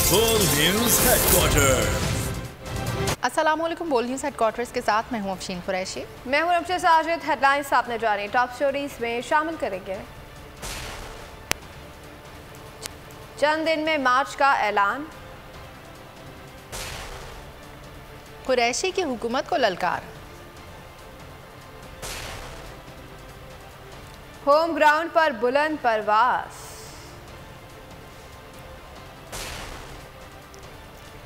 बोल news headquarter. अस्सलामुअलैकुम। बोल न्यूज हेडक्वार्टर्स के साथ मैं हूं अफशीन कुरैशी। मैं हूं रमशा साजिद। हेडलाइंस आपने जाने टॉप स्टोरीज में शामिल करेंगे। चंद दिन में मार्च का ऐलान, कुरैशी की हुकूमत को ललकार, होम ग्राउंड पर बुलंद परवास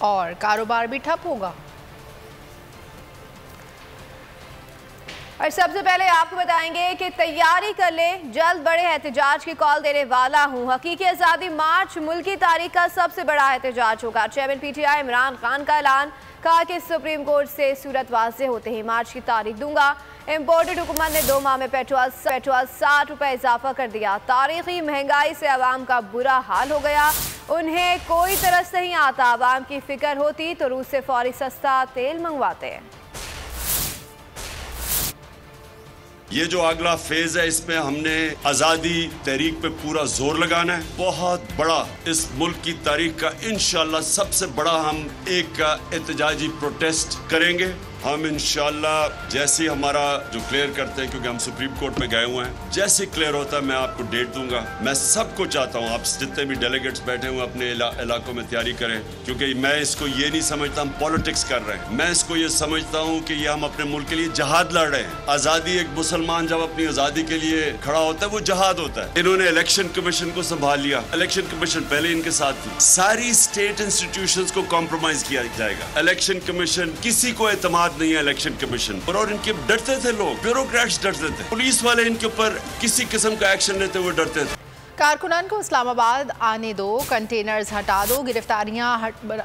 और कारोबार भी ठप होगा। और सबसे पहले आपको बताएंगे कि तैयारी कर ले, जल्द बड़े एहतजाज की कॉल देने वाला हूं। हकीकी आज़ादी मार्च मुल्क की तारीख का सबसे बड़ा एहतजाज होगा। चेयरमैन पीटीआई इमरान खान का ऐलान, कहा कि सुप्रीम कोर्ट से सूरत वाज़ेह होते ही मार्च की तारीख दूंगा। इम्पोर्टेड हुकूमत ने 2 माह में पेट्रोल 60 रुपए इजाफा कर दिया। तारीखी महंगाई से आवाम का बुरा हाल हो गया। उन्हें कोई तरस नहीं आता। आवाम की फिक्र होती तो रूस से फौरी सस्ता तेल मंगवाते। ये जो अगला फेज है, इसमें हमने आज़ादी तहरीक पे पूरा जोर लगाना है। बहुत बड़ा इस मुल्क की तारीख का इंशाल्लाह सबसे बड़ा हम एक एहतजाजी प्रोटेस्ट करेंगे। हम इंशाल्लाह जैसे हमारा जो क्लियर करते हैं, क्योंकि हम सुप्रीम कोर्ट में गए हुए हैं, जैसे क्लियर होता है मैं आपको डेट दूंगा। मैं सबको चाहता हूँ, आप जितने भी डेलीगेट्स बैठे हुए अपने इलाकों में तैयारी करें, क्योंकि मैं इसको ये नहीं समझता हम पॉलिटिक्स कर रहे हैं। मैं इसको ये समझता हूँ कि ये हम अपने मुल्क के लिए जहाद लड़ रहे हैं। आज़ादी, एक मुसलमान जब अपनी आज़ादी के लिए खड़ा होता है वो जहाद होता है। इन्होंने इलेक्शन कमीशन को संभाल लिया। इलेक्शन कमीशन पहले इनके साथ थी। सारी स्टेट इंस्टीट्यूशंस को कॉम्प्रोमाइज किया जाएगा। इलेक्शन कमीशन, किसी को एतमाद नहीं है इलेक्शन कमीशन पर, और इनके डरते थे लोग, ब्यूरोक्रेट्स डरते थे, पुलिस वाले इनके ऊपर किसी किस्म का एक्शन लेते हुए डरते थे। कारकुनान को इस्लामाबाद आने दो, कंटेनर्स हटा दो, गिरफ्तारियां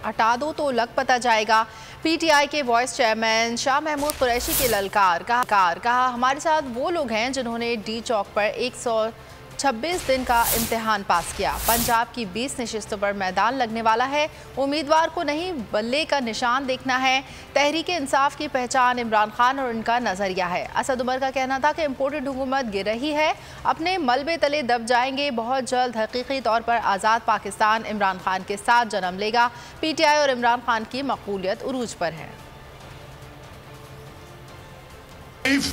हटा दो तो लग पता जाएगा। पीटीआई के वाइस चेयरमैन शाह महमूद कुरैशी के ललकार, कहा हमारे साथ वो लोग हैं जिन्होंने डी चौक पर 126 दिन का इम्तिहान पास किया। पंजाब की 20 नशिस्तों पर मैदान लगने वाला है। उम्मीदवार को नहीं बल्ले का निशान देखना है। तहरीक इंसाफ की पहचान इमरान खान और उनका नज़रिया है। असद उमर का कहना था कि इम्पोर्टेड हुकूमत गिर रही है, अपने मलबे तले दब जाएंगे। बहुत जल्द हकीकी तौर पर आज़ाद पाकिस्तान इमरान खान के साथ जन्म लेगा। पीटीआई और इमरान खान की मकबूलियत उरूज पर है।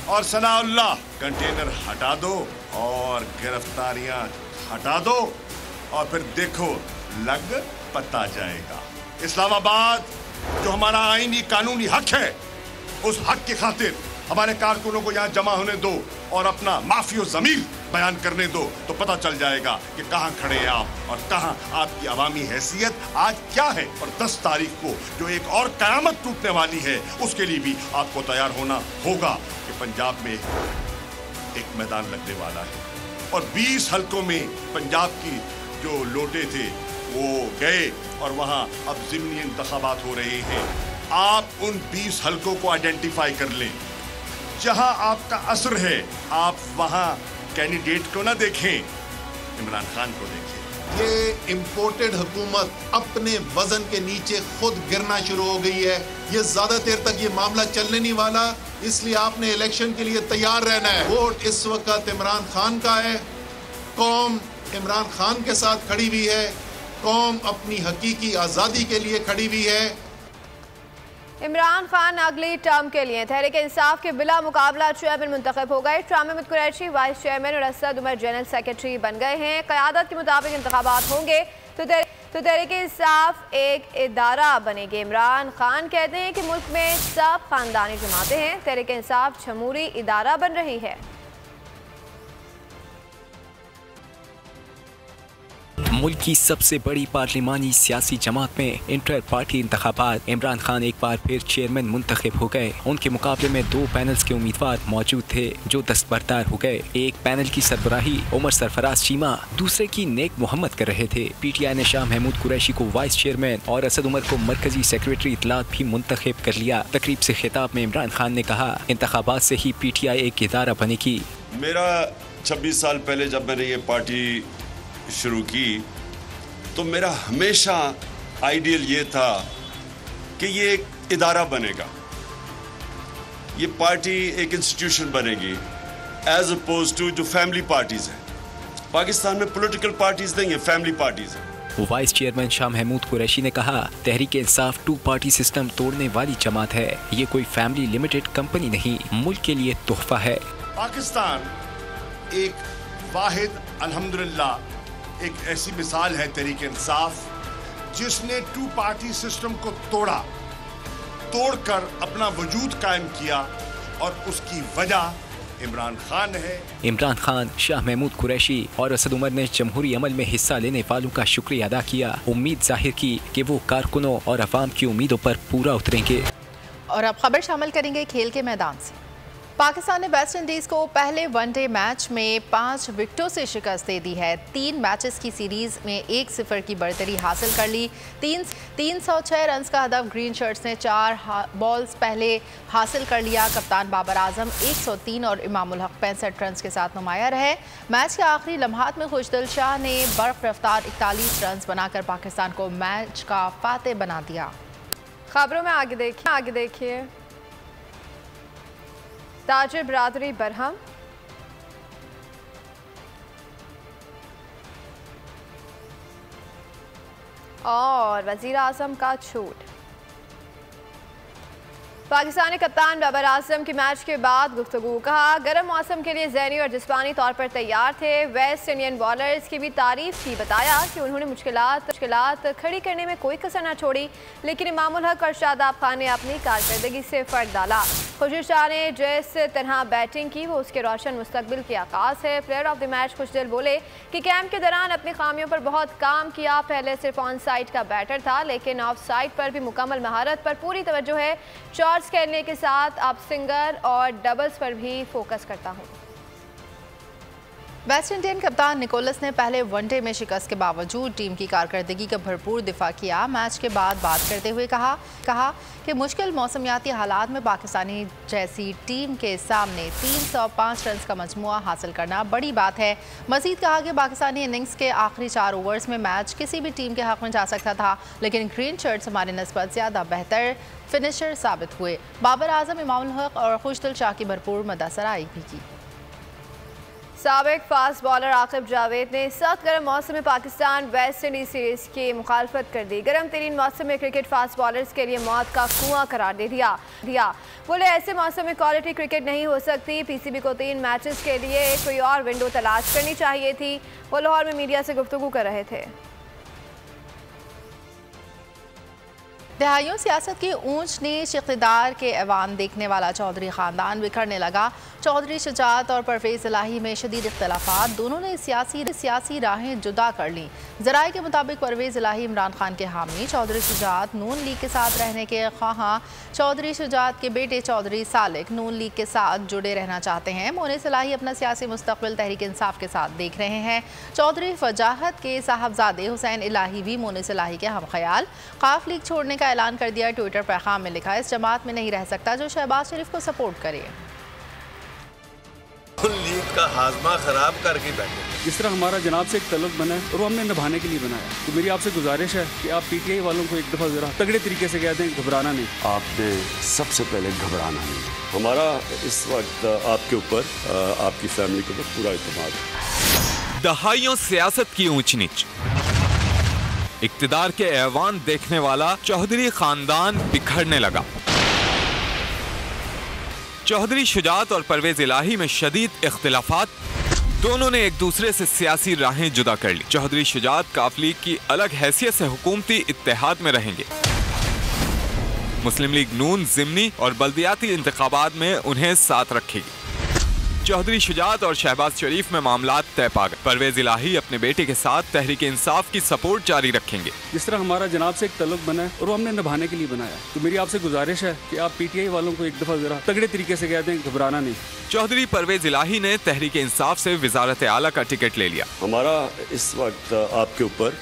और सनाउल्लाह, कंटेनर हटा दो और गिरफ्तारियां हटा दो और फिर देखो लग पता जाएगा। इस्लामाबाद जो हमारा आईनी कानूनी हक है, उस हक की खातिर हमारे कारकुनों को यहाँ जमा होने दो और अपना माफियो ज़मीर बयान करने दो, तो पता चल जाएगा कि कहाँ खड़े हैं आप और कहाँ आपकी अवामी हैसियत आज क्या है। और 10 तारीख को जो एक और क़यामत टूटने वाली है, उसके लिए भी आपको तैयार होना होगा कि पंजाब में एक मैदान लगने वाला है और 20 हलकों में पंजाब की जो लोटे थे वो गए और वहाँ अब ज़िमनी इंतखाबात हो रहे हैं। आप उन 20 हलकों को आइडेंटिफाई कर लें जहां आपका असर है। आप वहां कैंडिडेट को ना देखें, इमरान खान को देखें। ये इम्पोर्टेड हुकूमत अपने वजन के नीचे खुद गिरना शुरू हो गई है। ये ज्यादा देर तक ये मामला चलने नहीं वाला, इसलिए आपने इलेक्शन के लिए तैयार रहना है। वोट इस वक्त इमरान खान का है। कौम इमरान खान के साथ खड़ी हुई है। कौम अपनी हकीकी आज़ादी के लिए खड़ी हुई है। इमरान खान अगली टर्म के लिए तहरीक इंसाफ के बिला मुकाबला चेयरमैन मुंतखब हो गए। शाह महमूद कुरैशी वाइस चेयरमैन और असद उमर जनरल सेक्रेटरी बन गए हैं। क़यादत के मुताबिक इंतखाबात होंगे तो तहरीक इंसाफ एक इदारा बनेगी। इमरान खान कहते हैं कि मुल्क में सब खानदानी जमातें हैं। तहरीक इंसाफ जमहूरी इदारा बन रही है। मुल्क की सबसे बड़ी पार्लिमानी सियासी जमात में इंटर पार्टी इंतखाबात। इमरान खान एक बार फिर चेयरमैन मुंतखब हो गए। उनके मुकाबले में 2 पैनल्स के उम्मीदवार मौजूद थे जो दस्तबरदार हो गए। एक पैनल की सरबराही उमर सरफराज चीमा, दूसरे की नेक मोहम्मद कर रहे थे। पीटीआई ने शाह महमूद कुरैशी को वाइस चेयरमैन और असद उमर को मरकजी सेक्रेटरी इत्तलात भी मुंतखब कर लिया। तकरीब से खिताब में इमरान खान ने कहा, इंतखाबात से ही पीटीआई एक इदारा बनेगी। मेरा 26 साल पहले जब मैंने ये पार्टी शुरू की तो मेरा हमेशा आइडियल ये था कि ये एक इदारा बनेगा, ये पार्टी एक इंस्टीट्यूशन बनेगी एज अपोज टू जो फैमिली पार्टीज हैं। पाकिस्तान में पॉलिटिकल पार्टीज नहीं है, फैमिली पार्टीज हैं। वाइस चेयरमैन शाह महमूद कुरैशी ने कहा, तहरीक इंसाफ 2 पार्टी सिस्टम तोड़ने वाली जमात है। ये कोई फैमिली लिमिटेड कंपनी नहीं, मुल्क के लिए तोहफा है। पाकिस्तान एक वाहिद अल्हम्दुलिल्लाह एक ऐसी मिसाल है तहरीक इंसाफ जिसने 2 पार्टी सिस्टम को तोड़कर अपना वजूद कायम किया और उसकी वजह इमरान खान है। इमरान खान, शाह महमूद कुरैशी और असद उमर ने जमहूरी अमल में हिस्सा लेने वालों का शुक्रिया अदा किया, उम्मीद जाहिर की कि वो कारकुनों और अवाम की उम्मीदों पर पूरा उतरेंगे। और अब खबर शामिल करेंगे खेल के मैदान से। पाकिस्तान ने वेस्ट इंडीज़ को पहले वनडे मैच में 5 विकेटों से शिकस्त दे दी है। 3 मैचेस की सीरीज में 1-0 की बढ़तरी हासिल कर ली। 306 रन का हदफ ग्रीन शर्ट्स ने 4 बॉल्स पहले हासिल कर लिया। कप्तान बाबर आजम 103 और इमामुल हक 65 रन के साथ नुमाया रहे। मैच के आखिरी लम्हात में खुशदिल शाह ने बर्फ रफ्तार 41 रन बनाकर पाकिस्तान को मैच का फातेह बना दिया। खबरों में आगे देखिए ताजिर बरादरी बरहम और वजीर आजम का छूट। पाकिस्तानी कप्तान बाबर आजम की मैच के बाद गुफ्तगू, कहा गर्म मौसम के लिए ज़हनी और जिस्मानी तौर पर तैयार थे। वेस्ट इंडियन बॉलर्स की भी तारीफ की, बताया कि उन्होंने मुश्किलात खड़ी करने में कोई कसर न छोड़ी, लेकिन इमामुल हक और शादाब खान ने अपनी कारकर्दगी से फ़र्क डाला। खुशदिल शाह ने जिस तरह बैटिंग की वो उसके रोशन मुस्तकबिल की आगाज़ है। प्लेयर ऑफ द मैच खुशदिल बोले कि कैंप के दौरान अपनी खामियों पर बहुत काम किया। पहले सिर्फ ऑन साइड का बैटर था, लेकिन ऑफ साइड पर भी मुकम्मल महारत पर पूरी तवज्जो है। शॉट्स खेलने के साथ अब सिंगर और डबल्स पर भी फोकस करता हूँ। वेस्ट इंडियन कप्तान निकोलस ने पहले वनडे में शिकस्त के बावजूद टीम की कारकर्दगी का भरपूर दिफा किया। मैच के बाद बात करते हुए कहा कि मुश्किल मौसमियाती हालात में पाकिस्तानी जैसी टीम के सामने 305 रन का मजमुआ हासिल करना बड़ी बात है। मजीद कहा कि पाकिस्तानी इनिंग्स के आखिरी 4 ओवर्स में मैच किसी भी टीम के हक में जा सकता था, लेकिन ग्रीन शर्ट्स हमारे निस्बत ज़्यादा बेहतर फिनिशर साबित हुए। बाबर आजम, इमामुल हक और खुशदिल शाह की भरपूर मददसराई भी की। साबिक फास्ट बॉलर आकिब जावेद ने सख्त गर्म मौसम में पाकिस्तान वेस्ट इंडीज सीरीज की मुखालफत कर दी। गर्म तरीन मौसम में क्रिकेट फास्ट बॉलर्स के लिए मौत का कुआं करार दे दिया। बोले ऐसे मौसम में क्वालिटी क्रिकेट नहीं हो सकती। पीसीबी को 3 मैचेस के लिए कोई और विंडो तलाश करनी चाहिए थी। वो लाहौर में मीडिया से गुफ्तगू कर रहे थे। दहाइयों सियासत की ऊंच नीच इक़्तिदार के ऐवान देखने वाला चौधरी ख़ानदान बिखरने लगा। चौधरी शुजात और परवेज़ इलाही में शदीद इख्तलाफात, दोनों ने सियासी राहें जुदा कर लीं। ज़राए के मुताबिक परवेज़ इलाही इमरान खान के हामी, चौधरी शुजात नून लीग के साथ रहने के ख्वाहां। चौधरी शुजात के बेटे चौधरी सालिक नून लीग के साथ जुड़े रहना चाहते हैं। मोनिस इलाही अपना सियासी मुस्तक़बिल तहरीक इंसाफ के साथ देख रहे हैं। चौधरी फजाहत के साहबजादे हुसैन इलाही भी मोनिस इलाही के हम ख्याल। काफ लीग छोड़ने का ऐलान कर दिया। ट्विटर पैगाम में लिखा, इस जमात में नहीं रह सकता जो शहबाज शरीफ को सपोर्ट करे। लीग का हाजमा खराब करके बैठे। इस तरह हमारा जनाब से एक तल्लुक बना है और वो हमने निभाने के लिए बनाया। तो मेरी आपसे गुजारिश है कि आप पीटीआई वालों को एक दफ़ा ज़रा तगड़े तरीके से कह दें, घबराना नहीं। आपने सबसे पहले घबराना नहीं। हमारा इस वक्त आपके ऊपर, आपकी फैमिली के ऊपर पूरा इत्मीनान है। दहाइयों सियासत की ऊंच नीच, इक्तिदार के ऐवान देखने वाला चौधरी खानदान बिखरने लगा। चौधरी शुजात और परवेज इलाही में शदीद इख्तिलाफात, दोनों ने एक दूसरे से सियासी राहें जुदा कर ली। चौधरी शुजात काफ लीग की अलग हैसियत से हुकूमती इत्तेहाद में रहेंगे। मुस्लिम लीग नून ज़िमनी और बल्दियाती इंतखाबात में उन्हें साथ रखेगी। चौधरी शुजात और शहबाज शरीफ में मामलात तय पा गए। परवेज इलाही अपने बेटे के साथ तहरीक इंसाफ की सपोर्ट जारी रखेंगे। जिस तरह हमारा जनाब से एक तल्लुक बना है और वो हमने निभाने के लिए बनाया। तो मेरी आपसे गुजारिश है कि आप पीटीआई वालों को एक दफ़ा ज़रा तगड़े तरीके से कह दें, घबराना नहीं। चौधरी परवेज इलाही ने तहरीक इंसाफ से वजारत आला का टिकट ले लिया। हमारा इस वक्त आपके ऊपर,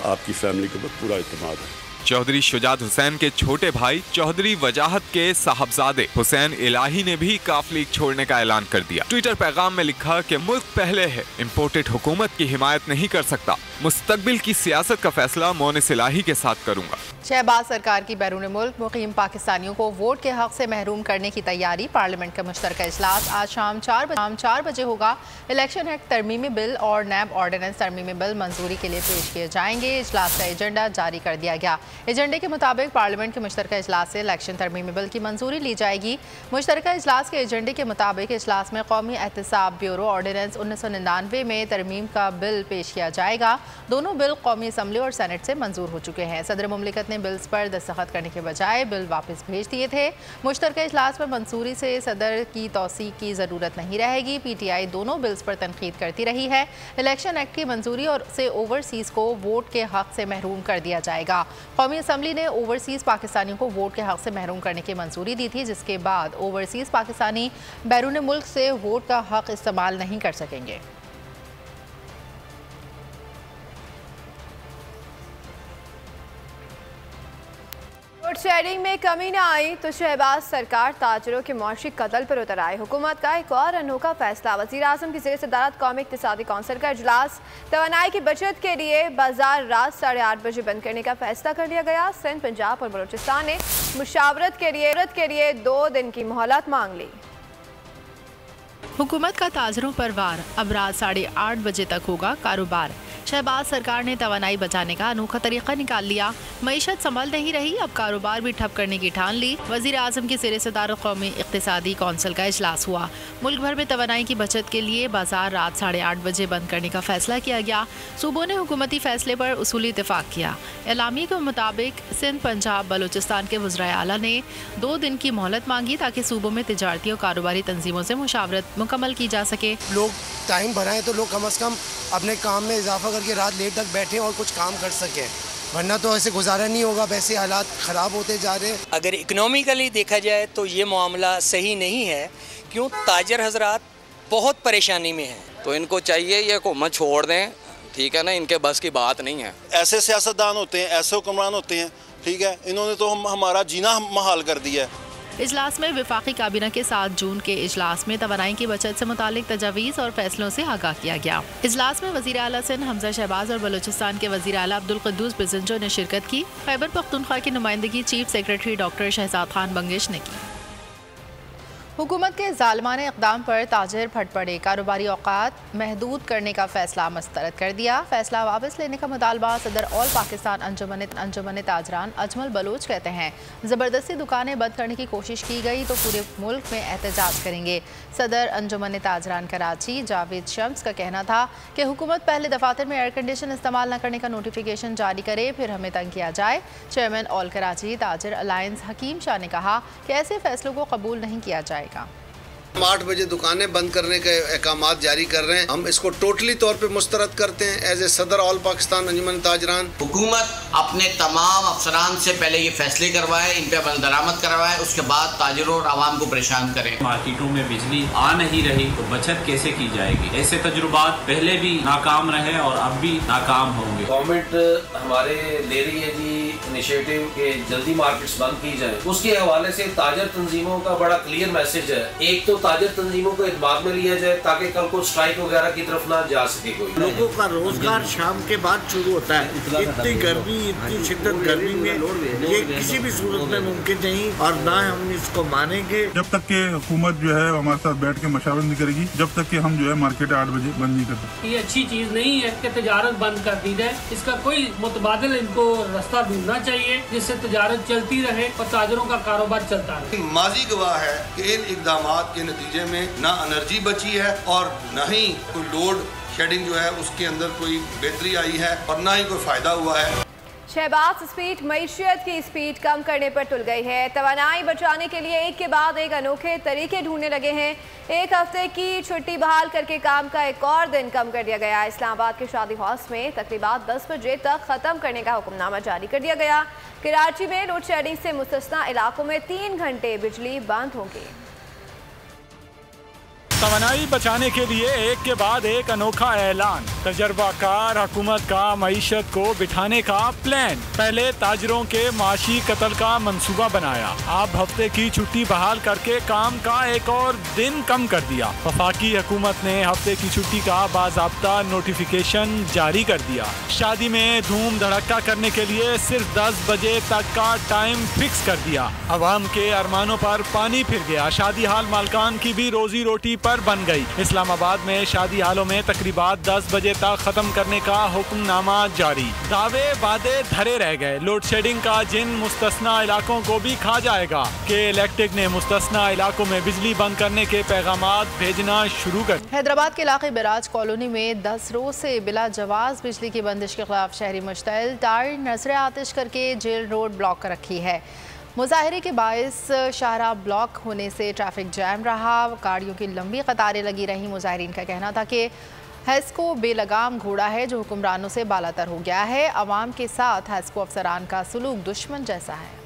आपकी फैमिली के ऊपर पूरा इत्मीनान है। चौधरी शुजात हुसैन के छोटे भाई चौधरी वजाहत के साहबजादे हुसैन इलाही ने भी काफ लीग छोड़ने का ऐलान कर दिया। ट्विटर पैगाम में लिखा कि मुल्क पहले है, इम्पोर्टेड हुकूमत की हिमायत नहीं कर सकता, मुस्तकबिल की सियासत का फैसला मोनिस इलाही के साथ करूंगा। शहबाज सरकार की बैरून मुल्क मुकीम पाकिस्तानियों को वोट के हक से महरूम करने की तैयारी। पार्लियामेंट का मुश्तरका इजलास आज शाम 4 बजे होगा। इलेक्शन एक्ट तरमीमी बिल और नैब ऑर्डिनेंस तरमीमी बिल मंजूरी के लिए पेश किए जाएंगे। इजलास का एजेंडा जारी कर दिया गया। एजेंडे के मुताबिक पार्लियामेंट के मुश्तरका इजलास से इलेक्शन तरमीमी बिल की मंजूरी ली जाएगी। मुश्तरका इजलास के एजेंडे के मुताबिक इजलास में कौमी एहतसाब ब्यूरो ऑर्डिनेंस 1999 में तरमीम का बिल पेश किया जाएगा। दोनों बिल कौमी असम्बली और सेनेट से मंजूर हो चुके हैं। सदर मुमलिकत ने बिल्स पर दस्तखत करने के बजाय बिल वापस भेज दिए थे। मुश्तरका इजलास पर मंजूरी से सदर की तौसीक की ज़रूरत नहीं रहेगी। PTI दोनों बिल्स पर तनकीद करती रही है। इलेक्शन एक्ट की मंजूरी और से ओवरसीज़ को वोट के हक से महरूम कर दिया जाएगा। कौमी असम्बली ने ओवरसीज़ पाकिस्तानियों को वोट के हक से महरूम करने की मंजूरी दी थी, जिसके बाद ओवरसीज़ पाकिस्तानी बैरून मुल्क से वोट का हक इस्तेमाल नहीं कर सकेंगे। लोड शेडिंग में कमी न आई तो शहबाज सरकार ताजरों के मौशी कत्ल पर उतर आए। हुकूमत का एक और अनोखा फैसला। वज़ीर आज़म की ज़ेर सदारत कौमी इक़्तिसादी कौंसिल का इजलास। तवानाई की बचत के लिए बाजार रात 8:30 बजे बंद करने का फैसला कर लिया गया। सिंध, पंजाब और बलूचिस्तान ने मुशावरत के लिए 2 दिन की मोहलत मांग ली। हुकूमत का ताजरों पर वार। अब रात 8:30 बजे तक होगा कारोबार। शहबाज सरकार ने तवानाई बचाने का अनोखा तरीका निकाल लिया। मईशत संभल नहीं रही, अब कारोबार भी ठप करने की ठान ली। वज़ीर आज़म की ज़ेर सदारत कौमी इक़्तिसादी कौंसिल का इजलास हुआ। मुल्क भर में तवानाई की बचत के लिए बाजार रात 8:30 बजे बंद करने का फैसला किया गया। सूबों ने हुकूमती फैसले पर उसूली इत्तेफाक किया। एलामी के मुताबिक सिंध, पंजाब, बलूचिस्तान के वज़राए आला ने 2 दिन की मोहलत मांगी ताकि सूबों में तिजारती और कारोबारी तंजीमों से मुशावरत मुकम्मल की जा सके। लोग टाइम भराएं तो लोग कम अज़ कम अपने काम में इजाफा करके रात लेट तक बैठें और कुछ काम कर सकें, वरना तो ऐसे गुजारा नहीं होगा। वैसे हालात ख़राब होते जा रहे हैं। अगर इकोनॉमिकली देखा जाए तो ये मामला सही नहीं है, क्यों ताजर हजरात बहुत परेशानी में हैं। तो इनको चाहिए ये हुकूमत छोड़ दें, ठीक है ना, इनके बस की बात नहीं है। ऐसे सियासतदान होते हैं, ऐसे हुक्मरान होते हैं, ठीक है, इन्होंने तो हमारा जीना महाल कर दिया है। इजलास में वफाकी काबीना के 7 जून के इजलास में तवानाई की बचत से मुतालिक तजावीज़ और फैसलों से आगाह किया गया। इजलास में वज़ीर आला सिंध हमजा शहबाज और बलूचिस्तान के वज़ीर आला अब्दुल क़ुद्दूस बिज़ंजो ने शिरकत की। खैबर पख्तूनख्वा की नुमाइंदगी chief secretary doctor Shahzad Khan Bangash ने की। हुकूमत के ज़ालिमाने इक़दाम पर ताजिर फट पड़े। कारोबारी औकात महदूद करने का फैसला मुस्तरद कर दिया। फैसला वापस लेने का मुतालबा सदर ऑल पाकिस्तान अंजुमन ताजरान अजमल बलोच कहते हैं। ज़बरदस्ती दुकानें बंद करने की कोशिश की गई तो पूरे मुल्क में एहतजाज करेंगे। सदर अंजुमन ताजरान कराची जावेद शम्स का कहना था कि हुकूमत पहले दफातर में एयर कंडीशन इस्तेमाल न करने का नोटिफिकेशन जारी करे, फिर हमें तंग किया जाए। चेयरमैन ऑल कराची ताजिर अलायंस हकीम शाह ने कहा कि ऐसे फैसलों को कबूल नहीं किया जाएगा। 8 बजे दुकानें बंद करने के अहकामात जारी कर रहे हैं। हम इसको टोटली तौर पे मुस्तरद करते हैं। एज ए सदर ऑल पाकिस्तान अंजुमन ताजरान, हुकूमत अपने तमाम अफसरान से पहले ये फैसले करवाए, इन पे अमल दरामद करवाए, उसके बाद ताजरों और आवाम को परेशान करें। मार्केटों में बिजली आ नहीं रही तो बचत कैसे की जाएगी? ऐसे तजुर्बात पहले भी नाकाम रहे और अब भी नाकाम होंगे। गवर्नमेंट हमारे ले रही है जी इनिशिएटिव के जल्दी मार्केट्स बंद की जाए। उसके हवाले से ताजर तंजीमों का बड़ा क्लियर मैसेज है। एक तो ताजर तंजीमों को इत्माद में लिया जाए ताकि कल को स्ट्राइक वगैरह की तरफ ना जा सके कोई। लोगों का रोजगार शाम के बाद शुरू होता है। इतनी गर्मी, इतनी शिद्दत गर्मी में ये किसी भी सूरत में मुमकिन नहीं और ना हम इसको मानेंगे। जब तक कि हुकूमत जो है हमारे साथ बैठ के मशावरत नहीं करेगी, जब तक कि हम जो है मार्केट 8 बजे बंद नहीं कर सकते। ये अच्छी चीज नहीं है कि तजारत बंद कर दी जाए। इसका कोई मुतबादिल इनको रास्ता ढूंढना चाहिए जिससे तजारत चलती रहे और ताजरों का कारोबार चलता रहे। माजी गवाह है कि इन इक़दामात के नतीजे में ना एनर्जी बची है और न ही कोई लोड शेडिंग जो है उसके अंदर कोई बेहतरी आई है और ना ही कोई फायदा हुआ है। शहबाज स्पीड मईशियत की स्पीड कम करने पर तुल गई है। तवानाई बचाने के लिए एक के बाद एक अनोखे तरीके ढूंढने लगे हैं। 1 हफ्ते की छुट्टी बहाल करके काम का एक और दिन कम कर दिया गया। इस्लामाबाद के शादी हाउस में तकरीबात 10 बजे तक ख़त्म करने का हुक्मनामा जारी कर दिया गया। कराची में लोड शेडिंग से मुस्तस्ना इलाकों में 3 घंटे बिजली बंद होगी। तवानाई बचाने के लिए एक के बाद एक अनोखा ऐलान। तजर्बाकार हुकूमत का मईशत को बिठाने का प्लान। पहले ताजरों के माशी कत्ल का मंसूबा बनाया, अब हफ्ते की छुट्टी बहाल करके काम का एक और दिन कम कर दिया। वफाकी हुकूमत ने हफ्ते की छुट्टी का बाज़ाब्ता नोटिफिकेशन जारी कर दिया। शादी में धूम धड़क्का करने के लिए सिर्फ 10 बजे तक का टाइम फिक्स कर दिया। अवाम के अरमानों पर पानी फिर गया। शादी हाल मालकान की भी रोजी रोटी पर बन गई। इस्लामाबाद में शादी हालों में तकरीबात 10 बजे तक खत्म करने का हुक्मनामा जारी। दावे वादे धरे रह गए। लोड शेडिंग का जिन मुस्तस्ना इलाकों को भी खा जाएगा कि इलेक्ट्रिक ने मुस्तस्ना इलाकों में बिजली बंद करने के पैगामात भेजना शुरू कर। हैदराबाद के इलाके बिराज कॉलोनी में 10 रोज से बिला जवाज बिजली की बंदिश के खिलाफ शहरी मुश्तइल। टायर नजरे आतिश करके जेल रोड ब्लॉक कर रखी है। मुजाहरे के बायस शाहराह ब्लॉक होने से ट्रैफिक जैम रहा। गाड़ियों की लंबी कतारें लगी रहीं। मुजाहरीन का कहना था कि हैस्को बेलगाम घोड़ा है जो हुक्मरानों से बालातर हो गया है। अवाम के साथ हैस्को अफसरान का सलूक दुश्मन जैसा है।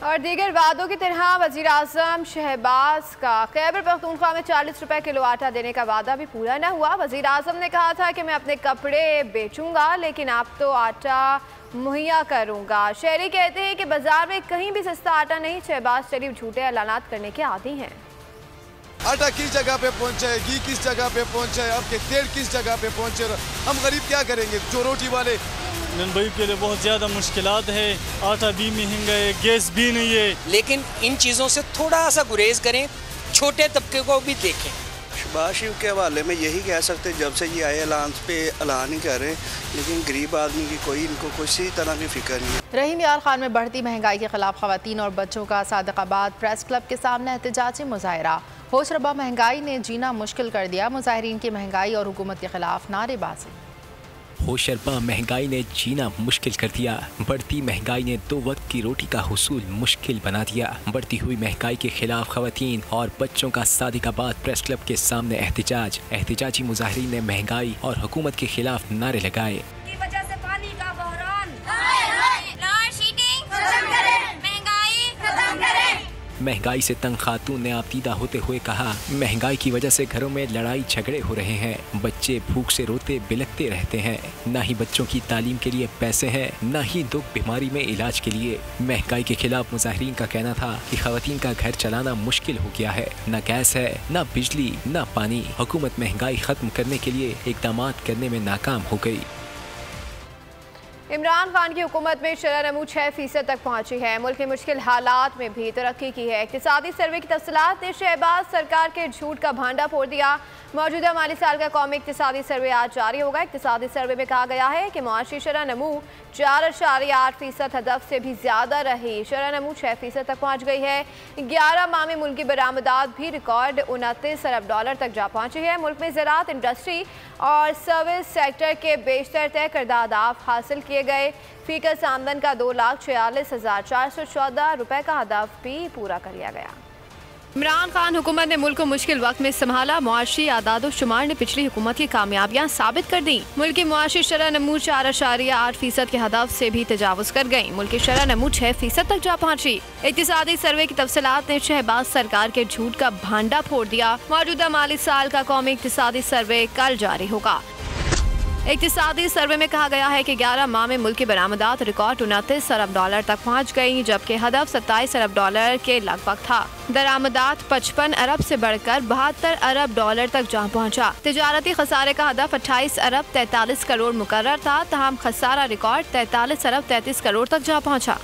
और दीगर वादों की तरह वज़ीर आज़म शहबाज का खैबर पख्तूनख्वा में 40 रुपए किलो आटा देने का वादा भी पूरा न हुआ। वज़ीर आज़म ने कहा था कि मैं अपने कपड़े बेचूंगा लेकिन आप तो आटा मुहैया करूंगा। शहरी कहते हैं कि बाजार में कहीं भी सस्ता आटा नहीं। शहबाज शरीफ झूठे ऐलानात करने के आदी हैं। आटा किस जगह पे पहुंचा है, घी किस जगह पे पहुंचा है, अब के तेल किस जगह पे पहुंचे, हम गरीब क्या करेंगे। जो रोटी वाले मुंबई के लिए बहुत ज़्यादा मुश्किलात है। आटा भी महंगा है, गैस भी नहीं है। लेकिन इन चीज़ों से थोड़ा सा गुरेज करें, छोटे तबके को भी देखें। शहबाज शरीफ के हवाले में यही कह सकते जब से ये आए ऐलान पे ऐलान ही कर रहे हैं, लेकिन गरीब आदमी की कोई इनको किसी तरह की फिक्र नहीं है। रहीम यार खान में बढ़ती महंगाई के खिलाफ खवातीन और बच्चों का सादिकाबाद प्रेस क्लब के सामने एहतजाजी मुजाहरा। होशरबा महंगाई ने जीना मुश्किल कर दिया। मुजाहरीन की महंगाई और हुकूमत के खिलाफ नारेबाजी। होशरबा महंगाई ने जीना मुश्किल कर दिया। बढ़ती महंगाई ने 2 वक्त की रोटी का हुसूल मुश्किल बना दिया। बढ़ती हुई महंगाई के खिलाफ खवातीन और बच्चों का सादिकाबाद प्रेस क्लब के सामने एहतजाज। एहतजाजी मुजाहिरीन ने महंगाई और हुकूमत के खिलाफ नारे लगाए। महंगाई से तंग खातून ने आपदीदा होते हुए कहा, महंगाई की वजह से घरों में लड़ाई झगड़े हो रहे हैं। बच्चे भूख से रोते बिलखते रहते हैं। ना ही बच्चों की तालीम के लिए पैसे हैं, ना ही दुख बीमारी में इलाज के लिए। महंगाई के खिलाफ मुजाहिरीन का कहना था कि खवातीन का घर चलाना मुश्किल हो गया है। न गैस है, न बिजली, न पानी। हुकूमत महंगाई खत्म करने के लिए इकदाम करने में नाकाम हो गई। इमरान खान की हुकूमत में शरह नमू 6% तक पहुंची है। मुल्क के मुश्किल हालात में भी तरक्की की है। इक़्तिसादी सर्वे की तफसीलात ने शहबाज सरकार के झूठ का भांडा फोड़ दिया। मौजूदा माली साल का कौमी इक़्तिसादी सर्वे आज जारी होगा। इक़्तिसादी सर्वे में कहा गया है कि मुआशी शरह नमू 4.8% हदफ से भी ज़्यादा रही। शरह नमू 6% तक पहुँच गई है। 11 माह में मुल्की बरामदात भी रिकॉर्ड $29 अरब तक जा पहुँची है। मुल्क में ज़राअत, इंडस्ट्री और सर्विस सेक्टर के बेशतर तय करदा अहदाफ हासिल किए गए। फीकस आमदन का 2,46,414 रुपये का हदफ भी पूरा कर लिया गया। इमरान खान हुकूमत ने मुल्क को मुश्किल वक्त में संभाला। मुआशी आदाद शुमार ने पिछली हुकूमत की कामयाबियां साबित कर दी। मुल्क की मुआशी शरह नमू 4.8% के हदफ से भी तजावुज कर गई। मुल्क की शरह नमू 6% तक जा पहुंची। इक़्तिसादी सर्वे की तफसीलात ने शहबाज सरकार के झूठ का भांडा फोड़ दिया। मौजूदा माली साल का कौमी इक़्तिसादी सर्वे कल जारी होगा। इक़्तिसादी सर्वे में कहा गया है कि 11 माह में मुल्क की बरामदात रिकॉर्ड $29 अरब तक पहुँच गई, जबकि हदफ $27 अरब के लगभग था। दरामदात 55 अरब से बढ़कर $72 अरब तक जा पहुँचा। तिजारती खसारे का हदफ 28 अरब 43 करोड़ मुकर्रर था, तहम खसारा रिकॉर्ड 43 अरब 33 करोड़ तक जा पहुँचा।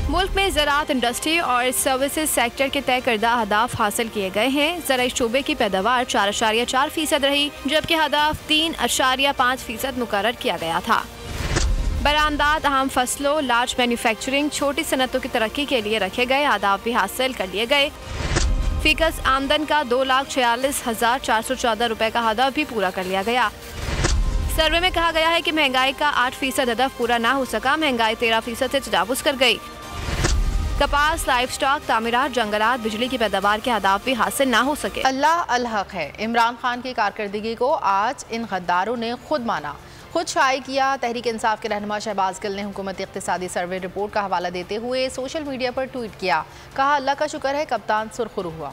मुल्क में ज़राअत, इंडस्ट्री और सर्विसेज सेक्टर के तय करदा अहदाफ हासिल किए गए हैं। ज़राई शोबे की पैदावार 4.4% रही, जबकि हदफ 3.5% मुकर्रर किया गया था। बरामदात अहम फसलों, लार्ज मैन्युफैक्चरिंग, छोटी सनतों की तरक्की के लिए रखे गए अहदाफ भी हासिल कर लिए गए। फीकस आमदन का 2,46,414 रुपये का हदफ भी पूरा कर लिया गया। सर्वे में कहा गया है कि महंगाई का 8% हदफ पूरा ना हो सका। महंगाई 13% से तजावुज कर गई। कपास, लाइफ स्टॉक, तामीरात, जंगलात, बिजली की पैदावार के अहदाफ भी हासिल ना हो सके। अल्लाह अलहक है, इमरान खान की कारकर्दगी को आज इन गद्दारों ने खुद माना, खुद शाये किया। तहरीक इंसाफ के रहनुमा शहबाज गिल ने हुकूमती इक़्तिसादी सर्वे रिपोर्ट का हवाला देते हुए सोशल मीडिया पर ट्वीट किया, कहा अल्लाह का शुक्र है कप्तान सुरखुरू हुआ।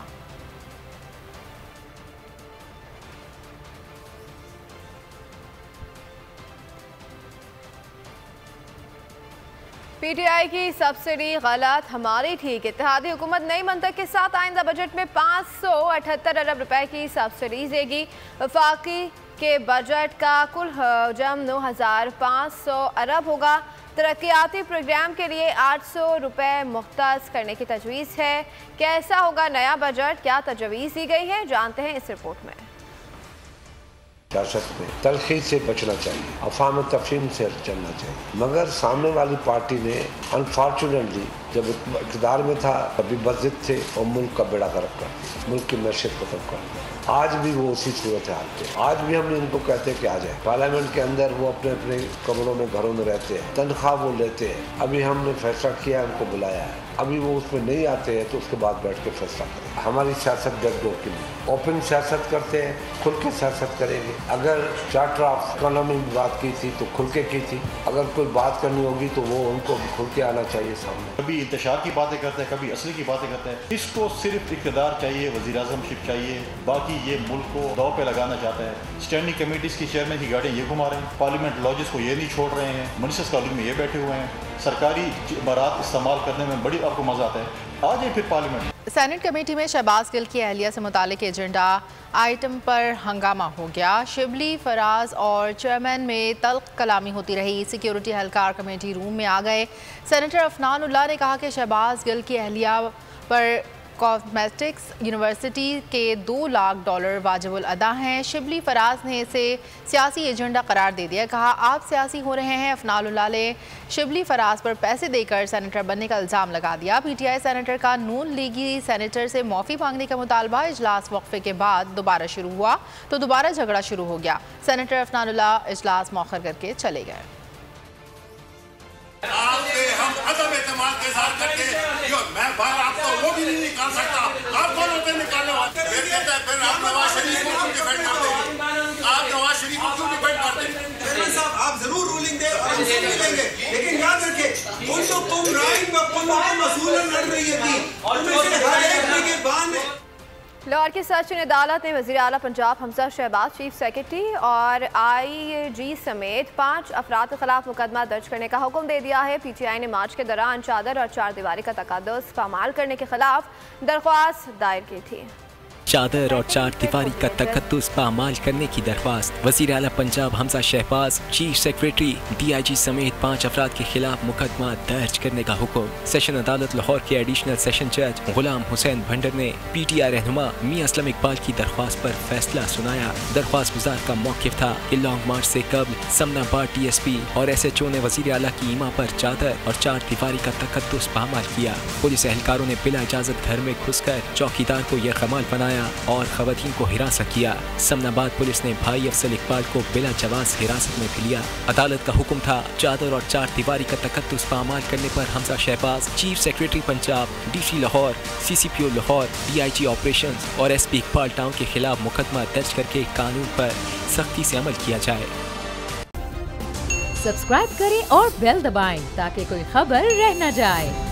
पीटीआई की सब्सिडी गलत, हमारी ठीक। इत्तेहादी हुकूमत नई मंतक के साथ आइंदा बजट में 578 अरब रुपए की सब्सिडी देगी। वफाकी के बजट का कुल हजम 9500 अरब होगा। तरक्याती प्रोग्राम के लिए 800 रुपए मुख्तस करने की तजवीज़ है। कैसा होगा नया बजट, क्या तजवीज़ दी गई है, जानते हैं इस रिपोर्ट में। सियासत में तलखी से बचना चाहिए, अफवाह तफहीम से चलना चाहिए, मगर सामने वाली पार्टी ने अनफॉर्चुनेटली जब इक़्तिदार में था कभी बज़िद थे और मुल्क का बेड़ा गर्क कर दिया, मुल्क की मैशियत खत्म कर दिया। आज भी वो उसी सूरत हाल पे, आज भी हम इनको कहते हैं कि आ जाए पार्लियामेंट के अंदर, वो अपने अपने कमरों में घरों में रहते हैं, तनख्वाह वो लेते हैं। अभी हमने फैसला किया है, उनको बुलाया है, अभी वो उसमें नहीं आते हैं तो उसके बाद बैठ के फैसला करें। हमारी सियासत गद्दों की नहीं, ओपन सियासत करते हैं, खुल के सियासत करेंगे। अगर चार्टर ऑफ इकोनॉमी में बात की थी तो खुल के की थी, अगर कोई बात करनी होगी तो वो उनको खुल के आना चाहिए सामने। कभी इंतशार की बातें करते हैं, कभी असली की बातें करते हैं। इसको सिर्फ इक़्तिदार चाहिए, वज़ीर आज़मशिप चाहिए, बाकी ये मुल्क को दाव पे लगाना चाहता है। स्टैंडिंग कमेटीज़ की चेयरमैन की गाड़ियाँ ये घुमा रहे हैं, पार्लियामेंट लॉजेस को ये नहीं छोड़ रहे हैं, मिनिस्टर्स कॉलेज में ये बैठे हुए हैं। सरकारी इमारात इस्तेमाल करने में बड़ी आपको मज़ा आता है। आ जाए फिर पार्लियामेंट। सेनेट कमेटी में शहबाज गिल की अहलिया से मुतालिक एजेंडा आइटम पर हंगामा हो गया। शिबली, फराज और चेयरमैन में तल्ख कलामी होती रही। सिक्योरिटी एहलकार कमेटी रूम में आ गए। सेनेटर अफनान उल्लाह ने कहा कि शहबाज गिल की अहलिया पर कॉस्मेटिक्स यूनिवर्सिटी के $2 लाख वाजिबुल अदा हैं। शिबली फराज ने इसे सियासी एजेंडा करार दे दिया, कहा आप सियासी हो रहे हैं। अफनानुल्लाह ने शिबली फराज पर पैसे देकर सेनेटर बनने का इल्ज़ाम लगा दिया। पीटीआई सेनेटर का नून लीगी सेनेटर से माफ़ी मांगने का मुतालबा। इजलास वक्फे के बाद दोबारा शुरू हुआ तो दोबारा झगड़ा शुरू हो गया। सेनेटर अफनानुल्लाह इजलास मौखर करके चले गए। हम अदम एतमाद के साथ करके मैं बाहर आपको वो भी नहीं निकाल सकता। आप कौन होते निकालने वाले? फिर आप नवाज शरीफ को क्यों डिफेंड करते हैं? आप नवाज शरीफ को क्यों डिफेंड करते हैं? चेयरमैन साहब आप जरूर रूलिंग दे और हम सब मिलेंगे, लेकिन याद रखें उन तो तुम राइट व कुल मसूलन लड़ रही थी और के बाद लाहौर की सचिन अदालत ने वज़ीर आला पंजाब हमजा शहबाज, चीफ सेक्रेटरी और IG समेत 5 अफराद के खिलाफ मुकदमा दर्ज करने का हुक्म दे दिया है। PTI ने मार्च के दौरान चादर और चारदीवारी का तकादुस पामाल करने के खिलाफ दरख्वास्त दायर की थी। चादर और चारदीवारी का तकद्दुस पामाल करने की दरख्वास्त। वज़ीर आला Punjab Hamza Shahbaz, chief secretary, DIG समेत 5 अफराद के खिलाफ मुकदमा दर्ज करने का हुक्म। सेशन अदालत लाहौर के एडिशनल सेशन जज गुलाम हुसैन भंडर ने PTI रहनुमा मियां असलम इकबाल की दरख्वास्त पर फैसला सुनाया। दरख्वास्त गुजार का मौक़िफ़ था कि लॉन्ग मार्च से कबल समनाबाद TSP और SHO ने वज़ीर आला की ईमा पर चादर और चारदीवारी का तकद्दुस पामाल किया। पुलिस एहलकारों ने बिला इजाज़त घर में घुसकर चौकीदार को यरगमाल बनाया और खवातीन को हिरासत किया। समनाबाद पुलिस ने भाई अफसल इकबाल को बिला जवाज हिरासत में भी लिया। अदालत का हुक्म था चादर और चारदीवारी का तकद्दुस पामाल करने पर Hamza Shahbaz, chief secretary Punjab, DC Lahore, CCPO Lahore, DIG operations और SP इकबाल टाउन के खिलाफ मुकदमा दर्ज करके कानून पर सख्ती से अमल किया जाए। सब्सक्राइब करें और बेल दबाएं ताकि कोई खबर रह न जाए।